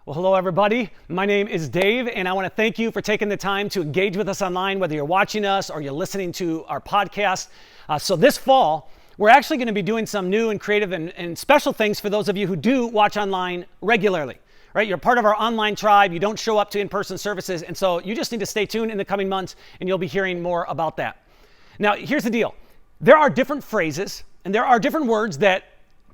Well, hello, everybody. My name is Dave, and I want to thank you for taking the time to engage with us online, whether you're watching us or you're listening to our podcast. So this fall, we're actually going to be doing some new and creative and special things for those of you who do watch online regularly, right? You're part of our online tribe. You don't show up to in-person services, and so you just need to stay tuned in the coming months, and you'll be hearing more about that. Now, here's the deal. There are different phrases, and there are different words that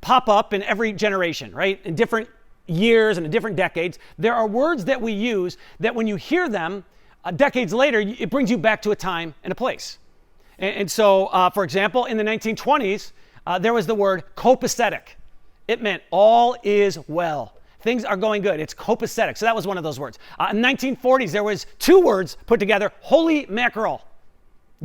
pop up in every generation, right? In different years and in different decades. There are words that we use that when you hear them decades later, it brings you back to a time and a place. And so, for example, in the 1920s, there was the word copacetic. It meant all is well. Things are going good. It's copacetic. So that was one of those words. In the 1940s, there was two words put together, holy mackerel.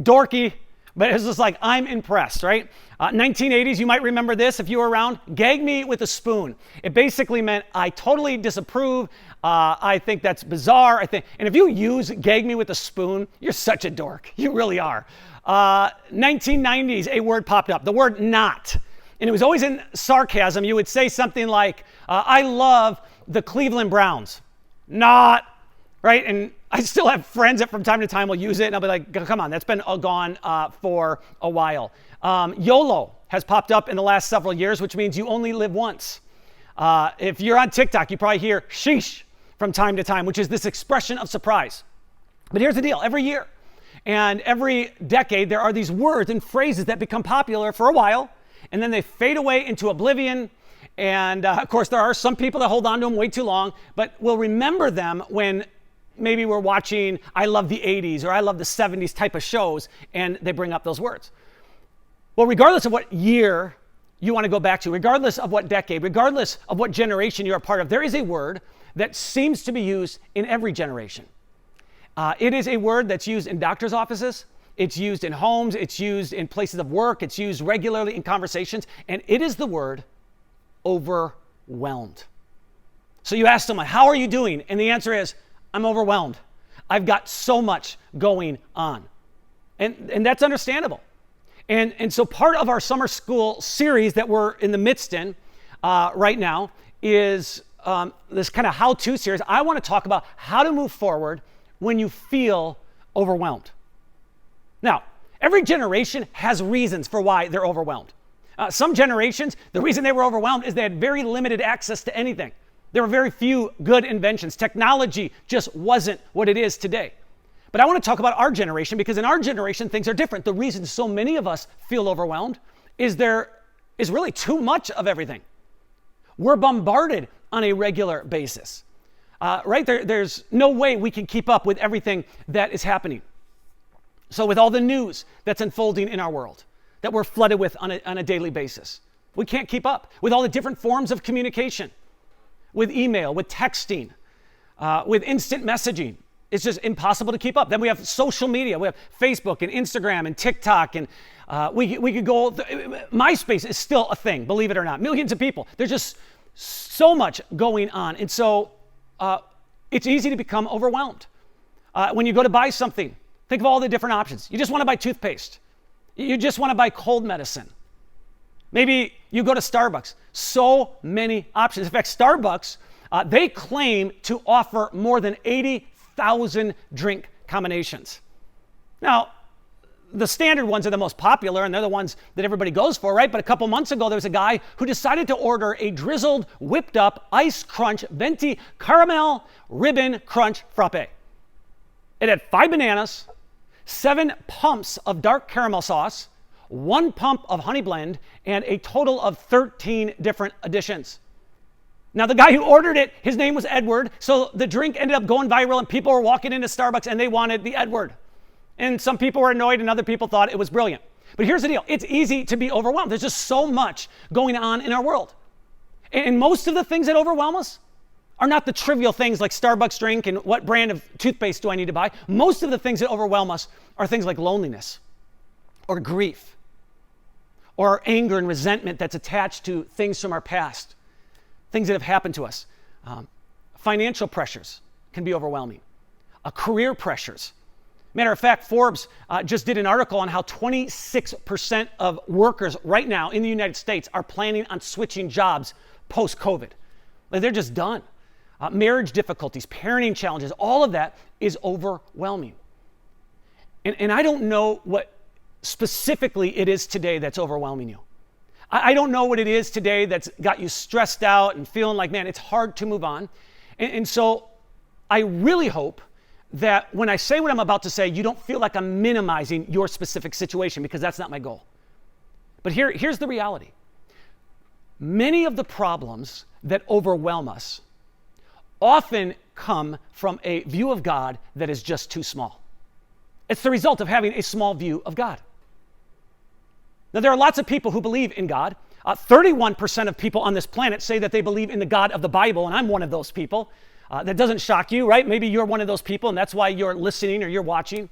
Dorky, but it was just like, I'm impressed, right? 1980s, you might remember this if you were around. Gag me with a spoon. It basically meant I totally disapprove. I think that's bizarre. And if you use gag me with a spoon, you're such a dork. You really are. 1990s, a word popped up, the word not. And it was always in sarcasm. You would say something like, I love the Cleveland Browns. Not, right? And I still have friends that from time to time will use it, and I'll be like, come on, that's been gone for a while. YOLO has popped up in the last several years, which means you only live once. If you're on TikTok, you probably hear sheesh from time to time, which is this expression of surprise. But here's the deal. Every year and every decade, there are these words and phrases that become popular for a while, and then they fade away into oblivion. And of course, there are some people that hold on to them way too long, but we'll remember them when maybe we're watching I Love the 80s or I Love the 70s type of shows, and they bring up those words. Well, regardless of what year you want to go back to, regardless of what decade, regardless of what generation you're a part of, there is a word that seems to be used in every generation. It is a word that's used in doctor's offices. It's used in homes. It's used in places of work. It's used regularly in conversations. And it is the word overwhelmed. So you ask someone, how are you doing? And the answer is, I'm overwhelmed. I've got so much going on. And that's understandable. And so part of our summer school series that we're in the midst in right now is this kind of how-to series. I want to talk about how to move forward when you feel overwhelmed. Now, every generation has reasons for why they're overwhelmed. Some generations, the reason they were overwhelmed is they had very limited access to anything. There were very few good inventions. Technology just wasn't what it is today. But I want to talk about our generation because in our generation, things are different. The reason so many of us feel overwhelmed is there is really too much of everything. We're bombarded on a regular basis, right? There's no way we can keep up with everything that is happening. So with all the news that's unfolding in our world that we're flooded with on a daily basis, we can't keep up with all the different forms of communication. With email, with texting, with instant messaging. It's just impossible to keep up. Then we have social media. We have Facebook and Instagram and TikTok. And we could go, MySpace is still a thing, believe it or not. Millions of people. There's just so much going on. And so it's easy to become overwhelmed. When you go to buy something, think of all the different options. You just want to buy toothpaste. You just want to buy cold medicine. Maybe you go to Starbucks. So many options. In fact, Starbucks, they claim to offer more than 80,000 drink combinations. Now, the standard ones are the most popular, and they're the ones that everybody goes for, right? But a couple months ago, there was a guy who decided to order a drizzled, whipped up, ice crunch, venti, caramel, ribbon crunch frappe. It had 5 bananas, 7 pumps of dark caramel sauce, 1 pump of honey blend, and a total of 13 different additions. Now, the guy who ordered it, his name was Edward, so the drink ended up going viral, and people were walking into Starbucks, and they wanted the Edward. And some people were annoyed, and other people thought it was brilliant. But here's the deal. It's easy to be overwhelmed. There's just so much going on in our world. And most of the things that overwhelm us are not the trivial things like Starbucks drink and what brand of toothpaste do I need to buy. Most of the things that overwhelm us are things like loneliness or grief, or anger and resentment that's attached to things from our past, things that have happened to us. Financial pressures can be overwhelming. Career pressures. Matter of fact, Forbes just did an article on how 26% of workers right now in the United States are planning on switching jobs post-COVID. Like they're just done. marriage difficulties, parenting challenges, all of that is overwhelming. And I don't know what specifically it is today that's overwhelming you. I don't know what it is today that's got you stressed out and feeling like, man, it's hard to move on. And so I really hope that when I say what I'm about to say, you don't feel like I'm minimizing your specific situation, because that's not my goal. But here's the reality. Many of the problems that overwhelm us often come from a view of God that is just too small. It's the result of having a small view of God. Now, there are lots of people who believe in God. 31% of people on this planet say that they believe in the God of the Bible, and I'm one of those people. That doesn't shock you, right? Maybe you're one of those people, and that's why you're listening or you're watching.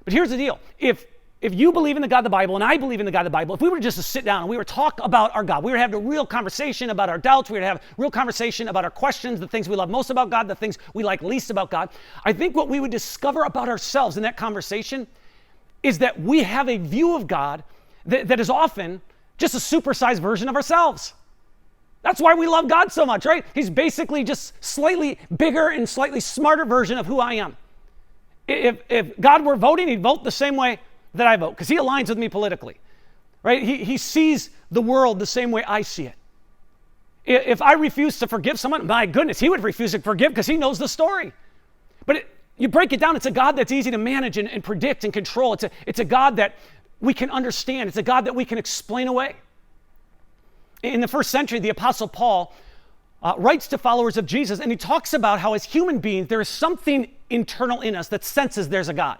But here's the deal. If you believe in the God of the Bible, and I believe in the God of the Bible, if we were just to sit down and we were to talk about our God, we were to have a real conversation about our doubts, we were to have a real conversation about our questions, the things we love most about God, the things we like least about God, I think what we would discover about ourselves in that conversation is that we have a view of God that is often just a supersized version of ourselves. That's why we love God so much, right? He's basically just slightly bigger and slightly smarter version of who I am. If God were voting, he'd vote the same way that I vote, because he aligns with me politically, right? He sees the world the same way I see it. If I refuse to forgive someone, my goodness, he would refuse to forgive because he knows the story. But you break it down, it's a God that's easy to manage and predict and control. It's a God that we can understand. It's a God that we can explain away. In the first century, the Apostle Paul writes to followers of Jesus, and he talks about how as human beings, there is something internal in us that senses there's a God.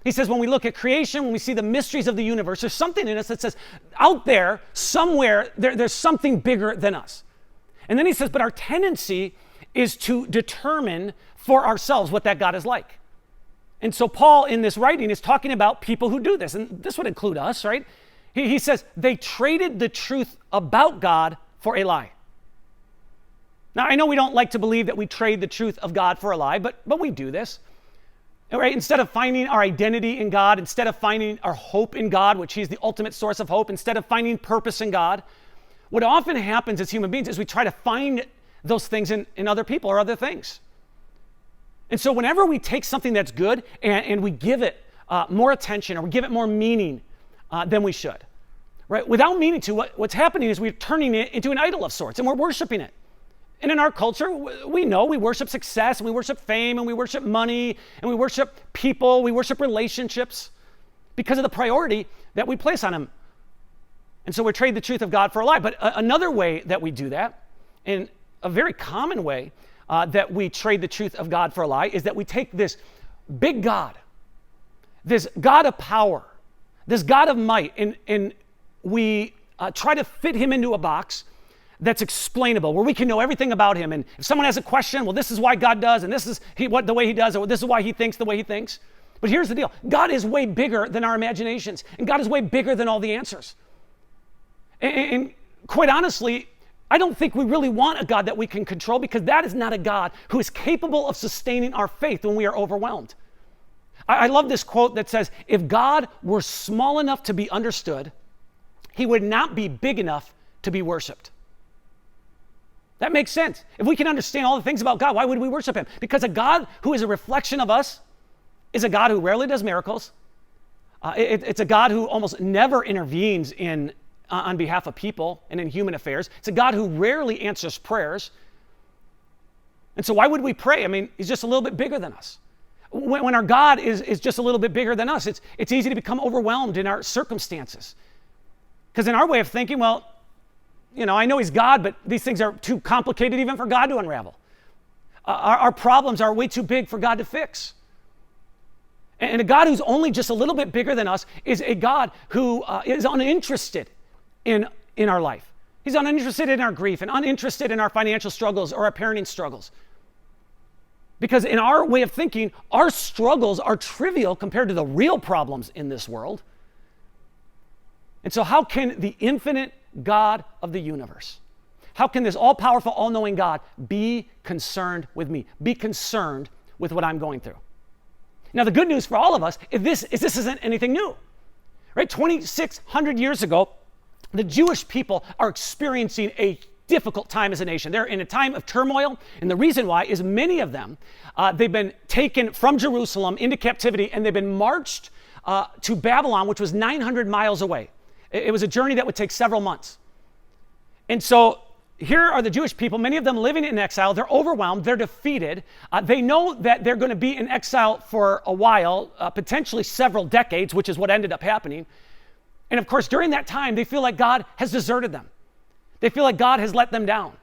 He says when we look at creation, when we see the mysteries of the universe, there's something in us that says out there, somewhere, there's something bigger than us. And then he says, but our tendency is to determine for ourselves what that God is like. And so Paul in this writing is talking about people who do this, and this would include us, right? He says they traded the truth about God for a lie. Now, I know we don't like to believe that we trade the truth of God for a lie, but we do this. Right? Instead of finding our identity in God, instead of finding our hope in God, which he's the ultimate source of hope, instead of finding purpose in God, what often happens as human beings is we try to find those things in other people or other things. And so whenever we take something that's good and we give it more attention or we give it more meaning than we should, right? Without meaning to, what's happening is we're turning it into an idol of sorts and we're worshiping it. And in our culture, we know we worship success, and we worship fame, and we worship money, and we worship people, we worship relationships because of the priority that we place on them. And so we trade the truth of God for a lie. But another way that we do that, and a very common way that we trade the truth of God for a lie, is that we take this big God, this God of power, this God of might, and we try to fit him into a box that's explainable, where we can know everything about him. And if someone has a question, well, this is why God does, and this is the way he does, or this is why he thinks the way he thinks. But here's the deal. God is way bigger than our imaginations, and God is way bigger than all the answers. And quite honestly, I don't think we really want a God that we can control, because that is not a God who is capable of sustaining our faith when we are overwhelmed. I love this quote that says, if God were small enough to be understood, he would not be big enough to be worshiped. That makes sense. If we can understand all the things about God, why would we worship him? Because a God who is a reflection of us is a God who rarely does miracles. It's a God who almost never intervenes on behalf of people and in human affairs. It's a God who rarely answers prayers. And so why would we pray? I mean, he's just a little bit bigger than us. When our God is just a little bit bigger than us, it's easy to become overwhelmed in our circumstances. Because in our way of thinking, well, I know he's God, but these things are too complicated even for God to unravel. Our problems are way too big for God to fix. And a God who's only just a little bit bigger than us is a God who is uninterested in our life. He's uninterested in our grief and uninterested in our financial struggles or our parenting struggles. Because in our way of thinking, our struggles are trivial compared to the real problems in this world. And so how can the infinite God of the universe, how can this all-powerful, all-knowing God be concerned with me, be concerned with what I'm going through? Now, the good news for all of us is this isn't anything new, right? 2,600 years ago, the Jewish people are experiencing a difficult time as a nation. They're in a time of turmoil, and the reason why is many of them, they've been taken from Jerusalem into captivity, and they've been marched to Babylon, which was 900 miles away. It was a journey that would take several months. And so here are the Jewish people, many of them living in exile. They're overwhelmed. They're defeated. They know that they're going to be in exile for a while, potentially several decades, which is what ended up happening. And of course, during that time, they feel like God has deserted them. They feel like God has let them down.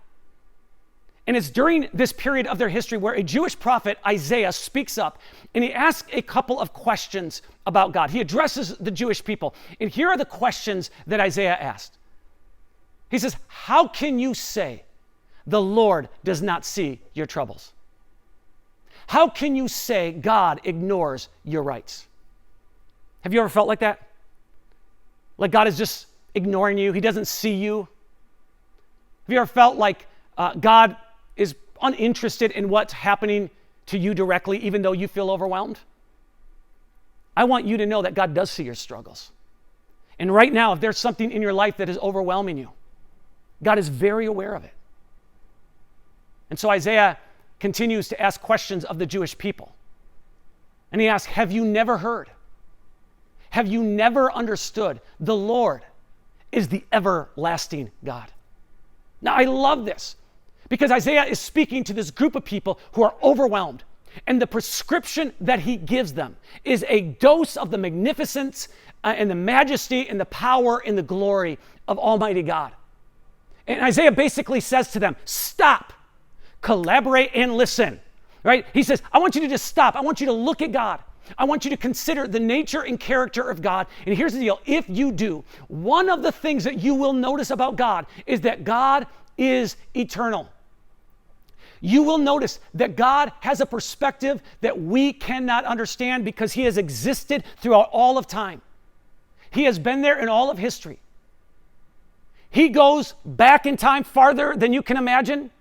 And it's during this period of their history where a Jewish prophet, Isaiah, speaks up and he asks a couple of questions about God. He addresses the Jewish people. And here are the questions that Isaiah asked. He says, how can you say the Lord does not see your troubles? How can you say God ignores your rights? Have you ever felt like that? Like God is just ignoring you. He doesn't see you. Have you ever felt like God is uninterested in what's happening to you directly, even though you feel overwhelmed? I want you to know that God does see your struggles. And right now, if there's something in your life that is overwhelming you, God is very aware of it. And so Isaiah continues to ask questions of the Jewish people. And he asks, have you never heard? Have you never understood? The Lord is the everlasting God. Now, I love this because Isaiah is speaking to this group of people who are overwhelmed. And the prescription that he gives them is a dose of the magnificence and the majesty and the power and the glory of Almighty God. And Isaiah basically says to them, stop, collaborate, and listen, right? He says, I want you to just stop. I want you to look at God. I want you to consider the nature and character of God. And here's the deal. If you do, one of the things that you will notice about God is that God is eternal. You will notice that God has a perspective that we cannot understand because he has existed throughout all of time. He has been there in all of history. He goes back in time farther than you can imagine,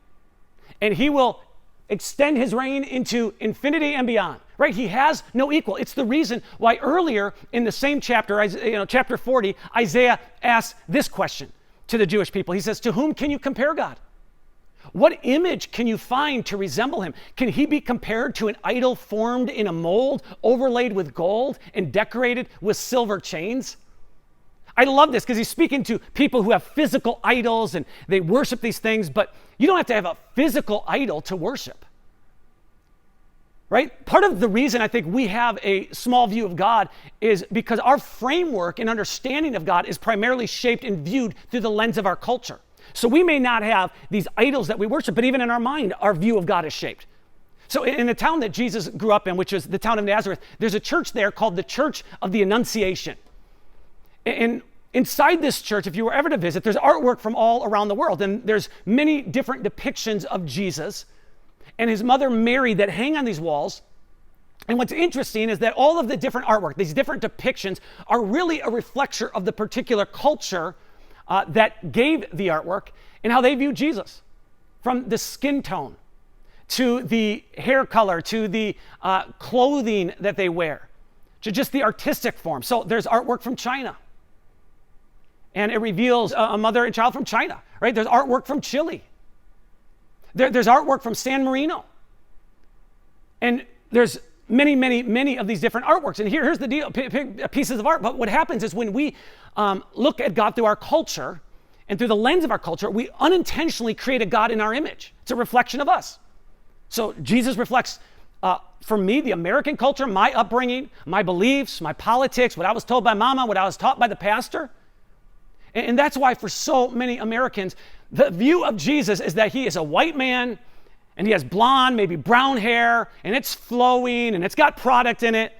and he will extend his reign into infinity and beyond, right? He has no equal. It's the reason why earlier in the same chapter, chapter 40, Isaiah asks this question to the Jewish people. He says, to whom can you compare God? What image can you find to resemble him? Can he be compared to an idol formed in a mold, overlaid with gold and decorated with silver chains? I love this because he's speaking to people who have physical idols and they worship these things, but you don't have to have a physical idol to worship, right? Part of the reason I think we have a small view of God is because our framework and understanding of God is primarily shaped and viewed through the lens of our culture. So we may not have these idols that we worship, but even in our mind, our view of God is shaped. So in the town that Jesus grew up in, which is the town of Nazareth, there's a church there called the Church of the Annunciation. And inside this church, if you were ever to visit, there's artwork from all around the world. And there's many different depictions of Jesus and his mother Mary that hang on these walls. And what's interesting is that all of the different artwork, these different depictions, are really a reflection of the particular culture that gave the artwork and how they view Jesus. From the skin tone to the hair color to the clothing that they wear to just the artistic form. So there's artwork from China. And it reveals a mother and child from China, right? There's artwork from Chile. There's artwork from San Marino. And there's many of these different artworks. And here's the deal, pieces of art. But what happens is when we look at God through our culture and through the lens of our culture, we unintentionally create a God in our image. It's a reflection of us. So Jesus reflects, for me, the American culture, my upbringing, my beliefs, my politics, what I was told by mama, what I was taught by the pastor. And that's why for so many Americans, the view of Jesus is that he is a white man and he has blonde, maybe brown hair, and it's flowing and it's got product in it.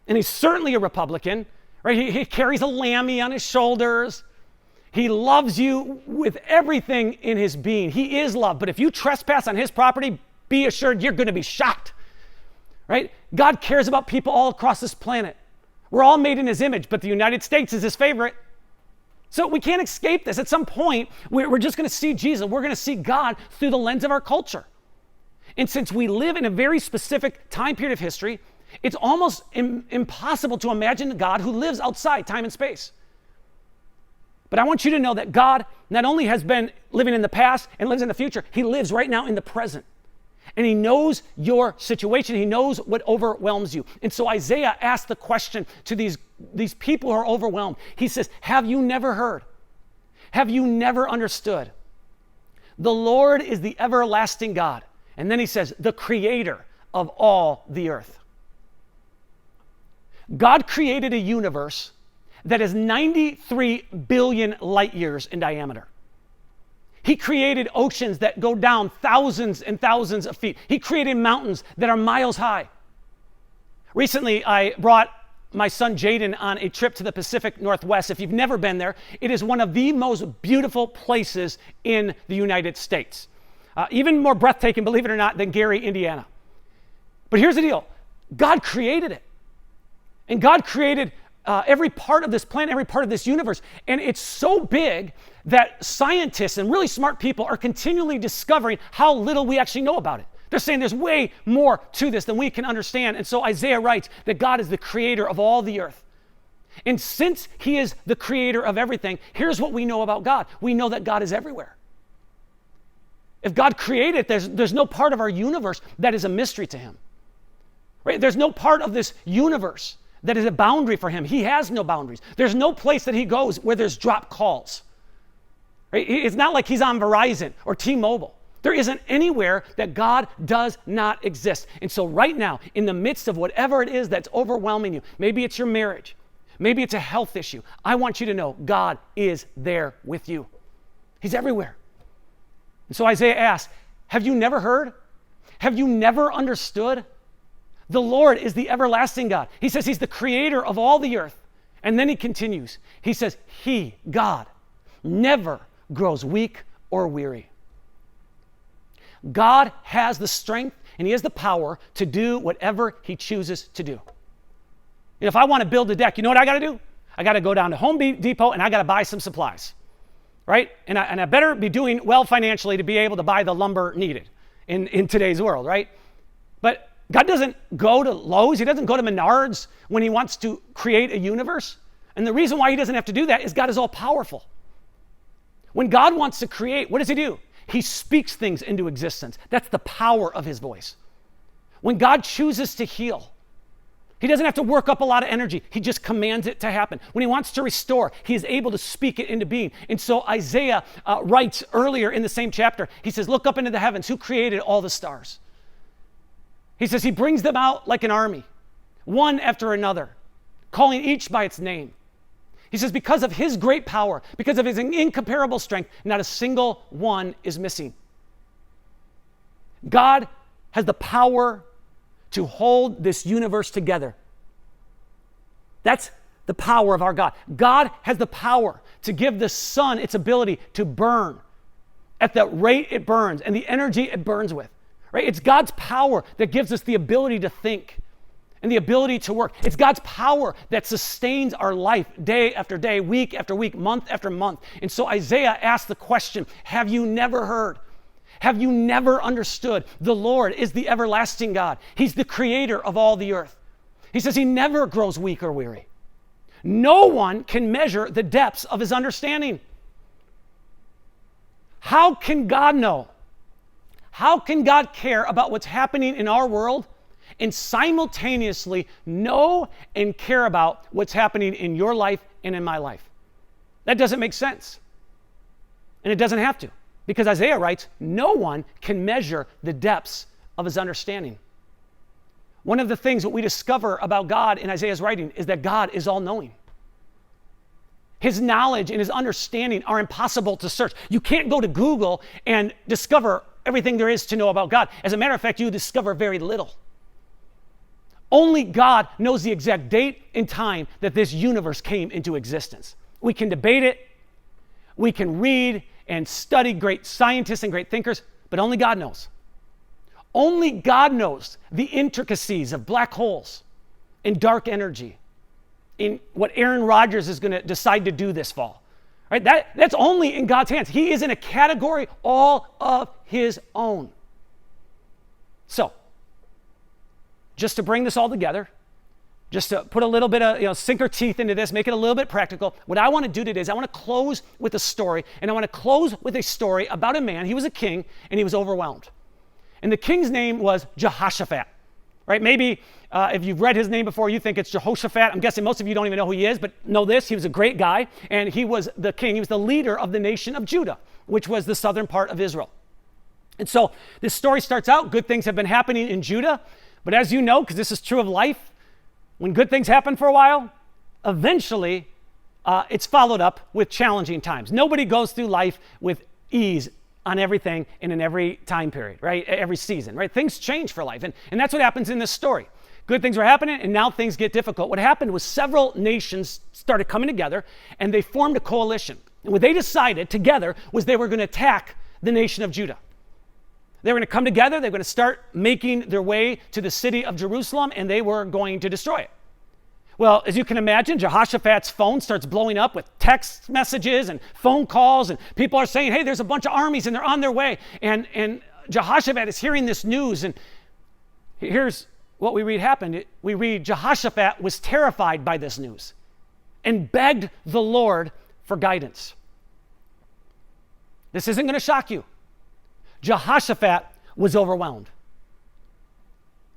And he's certainly a Republican, right? He carries a lammy on his shoulders. He loves you with everything in his being. He is love. But if you trespass on his property, be assured you're going to be shot, right? God cares about people all across this planet. We're all made in his image, but the United States is his favorite. So we can't escape this. At some point, we're just going to see Jesus. We're going to see God through the lens of our culture. And since we live in a very specific time period of history, it's almost impossible to imagine a God who lives outside time and space. But I want you to know that God not only has been living in the past and lives in the future, he lives right now in the present. And he knows your situation. He knows what overwhelms you. And so Isaiah asked the question to these people who are overwhelmed. He says, have you never heard? Have you never understood? The Lord is the everlasting God. And then he says, the creator of all the earth. God created a universe that is 93 billion light years in diameter. He created oceans that go down thousands and thousands of feet. He created mountains that are miles high. Recently, I brought my son Jaden on a trip to the Pacific Northwest. If you've never been there, it is one of the most beautiful places in the United States. Even more breathtaking, believe it or not, than Gary, Indiana. But here's the deal. God created it. And God created every part of this planet, every part of this universe. And it's so big that scientists and really smart people are continually discovering how little we actually know about it. They're saying there's way more to this than we can understand. And so Isaiah writes that God is the creator of all the earth. And since he is the creator of everything, here's what we know about God. We know that God is everywhere. If God created, there's no part of our universe that is a mystery to him. Right? There's no part of this universe that is a boundary for him. He has no boundaries. There's no place that he goes where there's drop calls. Right? It's not like he's on Verizon or T-Mobile. There isn't anywhere that God does not exist. And so right now, in the midst of whatever it is that's overwhelming you, maybe it's your marriage, maybe it's a health issue, I want you to know God is there with you. He's everywhere. And so Isaiah asks, have you never heard? Have you never understood? The Lord is the everlasting God. He says he's the creator of all the earth. And then he continues. He says, he, God, never grows weak or weary. God has the strength and he has the power to do whatever he chooses to do. And if I want to build a deck, you know what I got to do? I got to go down to Home Depot and I got to buy some supplies, right? And I better be doing well financially to be able to buy the lumber needed in today's world, right? But God doesn't go to Lowe's. He doesn't go to Menards when he wants to create a universe. And the reason why he doesn't have to do that is God is all powerful. When God wants to create, what does he do? He speaks things into existence. That's the power of his voice. When God chooses to heal, he doesn't have to work up a lot of energy. He just commands it to happen. When he wants to restore, he is able to speak it into being. And so Isaiah writes earlier in the same chapter, he says, look up into the heavens. Who created all the stars? He says he brings them out like an army, one after another, calling each by its name. He says because of his great power, because of his incomparable strength, not a single one is missing. God has the power to hold this universe together. That's the power of our God. God has the power to give the sun its ability to burn at the rate it burns and the energy it burns with. Right? It's God's power that gives us the ability to think and the ability to work. It's God's power that sustains our life day after day, week after week, month after month. And so Isaiah asked the question, have you never heard? Have you never understood? The Lord is the everlasting God. He's the creator of all the earth. He says he never grows weak or weary. No one can measure the depths of his understanding. How can God know? How can God care about what's happening in our world and simultaneously know and care about what's happening in your life and in my life? That doesn't make sense. And it doesn't have to, because Isaiah writes, no one can measure the depths of his understanding. One of the things that we discover about God in Isaiah's writing is that God is all-knowing. His knowledge and his understanding are impossible to search. You can't go to Google and discover everything there is to know about God. As a matter of fact, you discover very little. Only God knows the exact date and time that this universe came into existence. We can debate it. We can read and study great scientists and great thinkers, but only God knows. Only God knows the intricacies of black holes and dark energy, in what Aaron Rodgers is going to decide to do this fall. Right? That's only in God's hands. He is in a category all of his own. So, just to bring this all together, just to put a little bit of, sink our teeth into this, make it a little bit practical, what I want to do today is I want to close with a story, and I want to close with a story about a man. He was a king, and he was overwhelmed. And the king's name was Jehoshaphat, right? Maybe if you've read his name before, you think it's Jehoshaphat. I'm guessing most of you don't even know who he is, but know this, he was a great guy, and he was the king. He was the leader of the nation of Judah, which was the southern part of Israel. And so this story starts out, good things have been happening in Judah, but as you know, because this is true of life, when good things happen for a while, eventually it's followed up with challenging times. Nobody goes through life with ease on everything and in every time period, right? Every season, right? Things change for life. And that's what happens in this story. Good things were happening, and now things get difficult. What happened was several nations started coming together, and they formed a coalition. And what they decided together was they were going to attack the nation of Judah. They were going to come together, they were going to start making their way to the city of Jerusalem, and they were going to destroy it. Well, as you can imagine, Jehoshaphat's phone starts blowing up with text messages and phone calls, and people are saying, hey, there's a bunch of armies and they're on their way. And Jehoshaphat is hearing this news, and here's what we read happened. We read Jehoshaphat was terrified by this news and begged the Lord for guidance. This isn't going to shock you. Jehoshaphat was overwhelmed.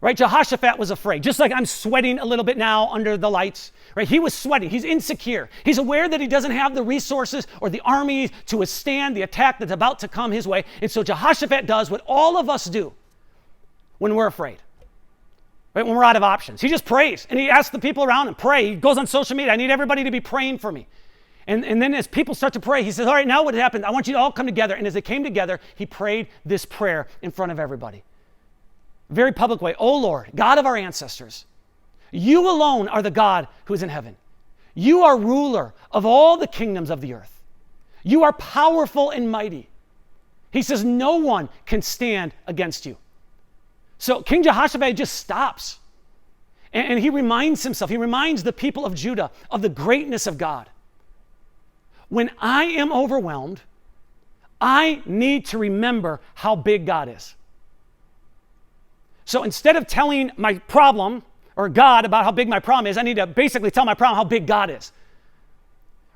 Right? Jehoshaphat was afraid. Just like I'm sweating a little bit now under the lights, right? He was sweating. He's insecure. He's aware that he doesn't have the resources or the army to withstand the attack that's about to come his way. And so Jehoshaphat does what all of us do when we're afraid, right? When we're out of options. He just prays, and he asks the people around him, pray. He goes on social media, I need everybody to be praying for me. And then as people start to pray, he says, all right, now what happened? I want you to all come together. And as they came together, he prayed this prayer in front of everybody. Very public way. Oh Lord, God of our ancestors, you alone are the God who is in heaven. You are ruler of all the kingdoms of the earth. You are powerful and mighty. He says, no one can stand against you. So King Jehoshaphat just stops. And he reminds himself, he reminds the people of Judah of the greatness of God. When I am overwhelmed, I need to remember how big God is. So instead of telling my problem or God about how big my problem is, I need to basically tell my problem how big God is.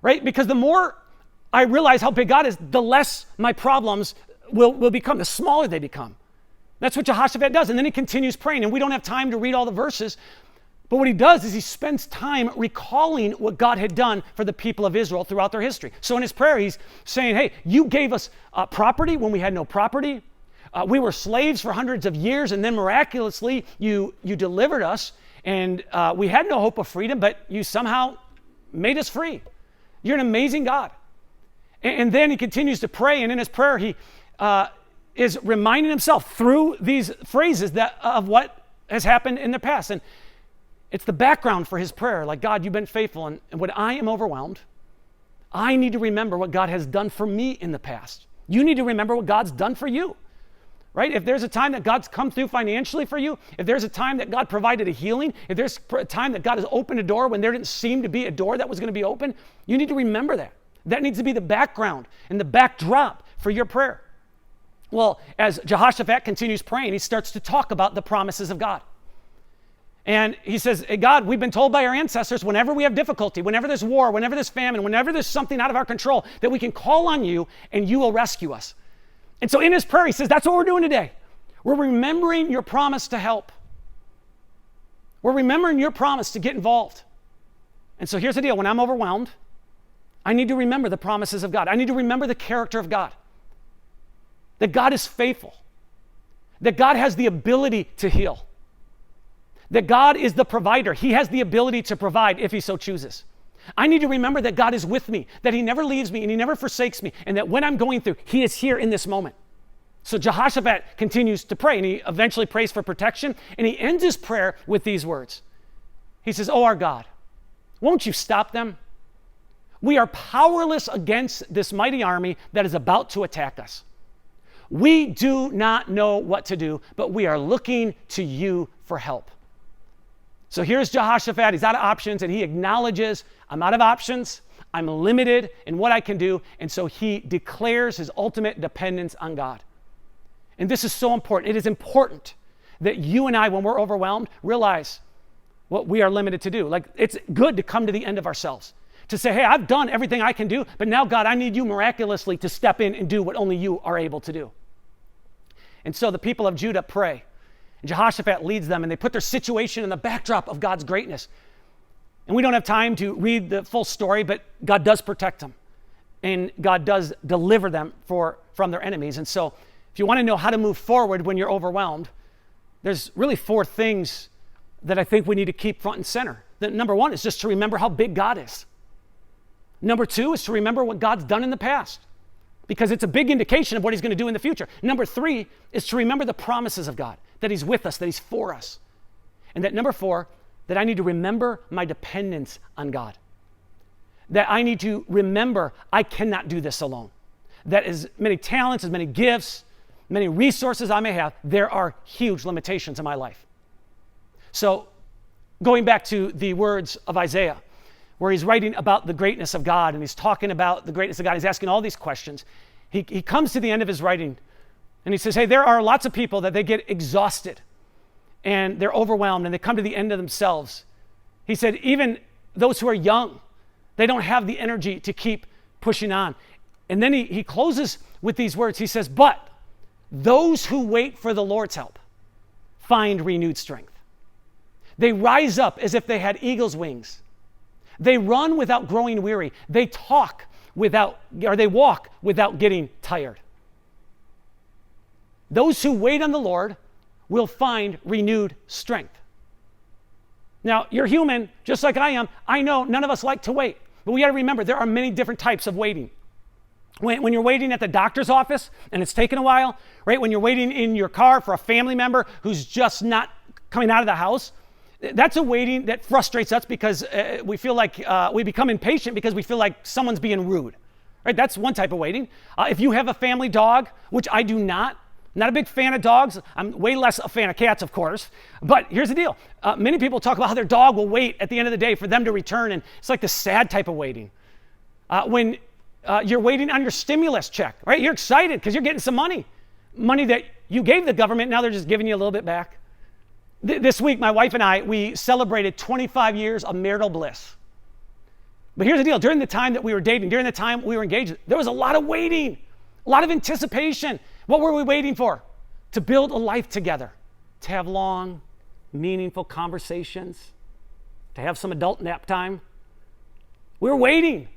Right? Because the more I realize how big God is, the less my problems will become, the smaller they become. That's what Jehoshaphat does. And then he continues praying. And we don't have time to read all the verses. But what he does is he spends time recalling what God had done for the people of Israel throughout their history. So in his prayer, he's saying, hey, you gave us property when we had no property. We were slaves for hundreds of years, and then miraculously you delivered us, and we had no hope of freedom, but you somehow made us free. You're an amazing God. And then he continues to pray, and in his prayer he is reminding himself through these phrases of what has happened in the past. And it's the background for his prayer, like, God, you've been faithful, and when I am overwhelmed, I need to remember what God has done for me in the past. You need to remember what God's done for you. Right? If there's a time that God's come through financially for you, if there's a time that God provided a healing, if there's a time that God has opened a door when there didn't seem to be a door that was going to be open, you need to remember that. That needs to be the background and the backdrop for your prayer. Well, as Jehoshaphat continues praying, he starts to talk about the promises of God. And he says, hey, God, we've been told by our ancestors, whenever we have difficulty, whenever there's war, whenever there's famine, whenever there's something out of our control, that we can call on you and you will rescue us. And so in his prayer, he says, that's what we're doing today. We're remembering your promise to help. We're remembering your promise to get involved. And so here's the deal. When I'm overwhelmed, I need to remember the promises of God. I need to remember the character of God. That God is faithful. That God has the ability to heal. That God is the provider. He has the ability to provide if he so chooses. I need to remember that God is with me, that he never leaves me and he never forsakes me, and that when I'm going through, he is here in this moment. So Jehoshaphat continues to pray, and he eventually prays for protection, and he ends his prayer with these words. He says, oh, our God, won't you stop them? We are powerless against this mighty army that is about to attack us. We do not know what to do, but we are looking to you for help. So here's Jehoshaphat. He's out of options, and he acknowledges, I'm out of options. I'm limited in what I can do. And so he declares his ultimate dependence on God. And this is so important. It is important that you and I, when we're overwhelmed, realize what we are limited to do. Like, it's good to come to the end of ourselves, to say, hey, I've done everything I can do, but now, God, I need you miraculously to step in and do what only you are able to do. And so the people of Judah pray, and Jehoshaphat leads them, and they put their situation in the backdrop of God's greatness. And we don't have time to read the full story, but God does protect them, and God does deliver them from their enemies. And so if you want to know how to move forward when you're overwhelmed, there's really 4 things that I think we need to keep front and center. Number 1 is just to remember how big God is. Number 2 is to remember what God's done in the past, because it's a big indication of what he's going to do in the future. Number 3 is to remember the promises of God, that he's with us, that he's for us. And that number 4, that I need to remember my dependence on God. That I need to remember I cannot do this alone. That as many talents, as many gifts, many resources I may have, there are huge limitations in my life. So going back to the words of Isaiah, where he's writing about the greatness of God, and he's talking about the greatness of God, he's asking all these questions. He comes to the end of his writing, and he says, hey, there are lots of people that they get exhausted, and they're overwhelmed, and they come to the end of themselves. He said, even those who are young, they don't have the energy to keep pushing on. And then he closes with these words. He says, but those who wait for the Lord's help find renewed strength. They rise up as if they had eagle's wings. They run without growing weary. They walk without getting tired. Those who wait on the Lord will find renewed strength. Now, you're human, just like I am. I know none of us like to wait, but we got to remember there are many different types of waiting. When you're waiting at the doctor's office and it's taken a while, right? When you're waiting in your car for a family member who's just not coming out of the house, that's a waiting that frustrates us because we feel like we become impatient because we feel like someone's being rude, right? That's one type of waiting. If you have a family dog, which I do not a big fan of dogs. I'm way less a fan of cats, of course. But here's the deal. Many people talk about how their dog will wait at the end of the day for them to return, and it's like the sad type of waiting. When you're waiting on your stimulus check, right? You're excited because you're getting some money that you gave the government. Now they're just giving you a little bit back. This week, my wife and I, we celebrated 25 years of marital bliss. But here's the deal. During the time that we were dating, during the time we were engaged, there was a lot of waiting, a lot of anticipation. What were we waiting for? To build a life together, to have long, meaningful conversations, to have some adult nap time. We were waiting.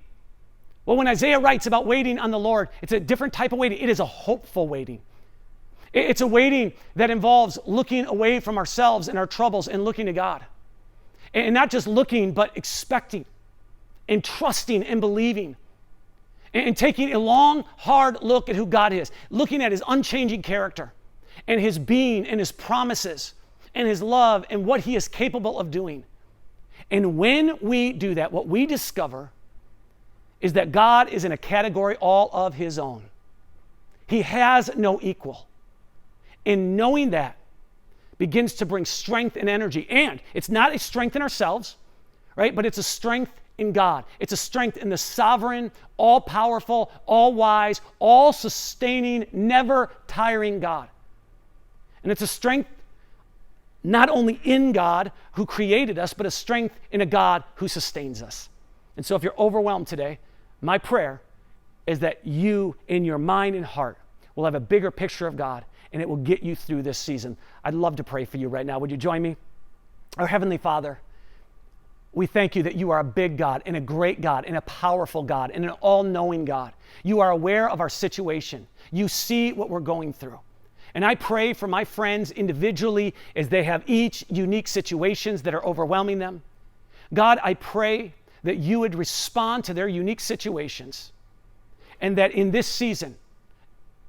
Well, when Isaiah writes about waiting on the Lord, it's a different type of waiting. It is a hopeful waiting. It's a waiting that involves looking away from ourselves and our troubles and looking to God. And not just looking, but expecting and trusting and believing. And taking a long, hard look at who God is, looking at his unchanging character and his being and his promises and his love and what he is capable of doing. And when we do that, what we discover is that God is in a category all of his own. He has no equal. And knowing that begins to bring strength and energy. And it's not a strength in ourselves, right? But it's a strength in God. It's a strength in the sovereign, all-powerful, all-wise, all-sustaining, never-tiring God. And it's a strength not only in God who created us, but a strength in a God who sustains us. And so if you're overwhelmed today, my prayer is that you, in your mind and heart, will have a bigger picture of God, and it will get you through this season. I'd love to pray for you right now. Would you join me? Our Heavenly Father, we thank you that you are a big God and a great God and a powerful God and an all-knowing God. You are aware of our situation. You see what we're going through. And I pray for my friends individually as they have each unique situations that are overwhelming them. God, I pray that you would respond to their unique situations, and that in this season,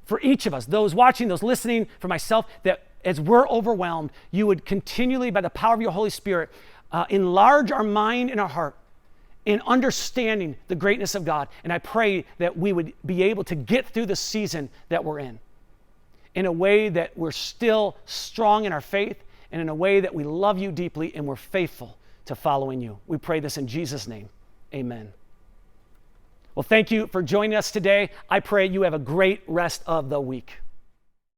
for each of us, those watching, those listening, for myself, that as we're overwhelmed, you would continually, by the power of your Holy Spirit, enlarge our mind and our heart in understanding the greatness of God. And I pray that we would be able to get through the season that we're in a way that we're still strong in our faith, and in a way that we love you deeply and we're faithful to following you. We pray this in Jesus' name. Amen. Well, thank you for joining us today. I pray you have a great rest of the week.